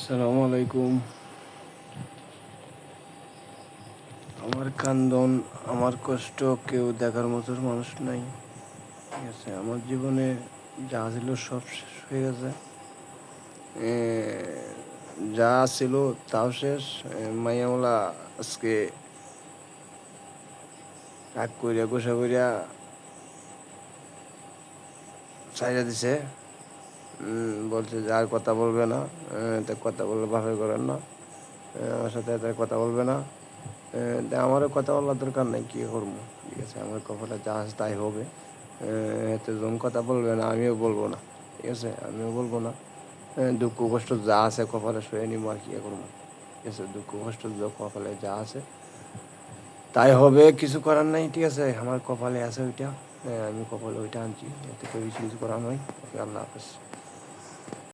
আসসালামু আলাইকুম। আমার কান্দন, আমার কষ্ট কেউ দেখার মতো মানুষ নাই। ঠিক আছে, আমার জীবনে যা ছিল সব শেষ হয়ে গেছে। এ, যা ছিল তাও শেষ। মাইয়ামলা আজকে রাগ কইরা গোসা কইরা ছাইড়া দিছে। বলছে যে আর কথা বলবে না। তা কথা বললে বাপের করেন না। আমার সাথে তার কথা বলবে না। তা আমারও কথা বলার দরকার নাই, কী করবো। ঠিক আছে, আমার কপালে যা আছে তাই হবে। এতে যখন কথা বলবে না আমিও বলবো না। ঠিক আছে, আমিও বলবো না। দুঃখ কষ্ট যা আছে কপালে সয়ে নিবো, আর কী করবো। ঠিক আছে, দুঃখ কষ্ট কপালে যা আছে তাই হবে, কিছু করার নাই। ঠিক আছে, আমার কপালে আছে ওইটা। আমি কপালে ওইটা আনছি, এতে কেউ কিছু করার নয়। ওকে, আল্লাহ হাফেজ।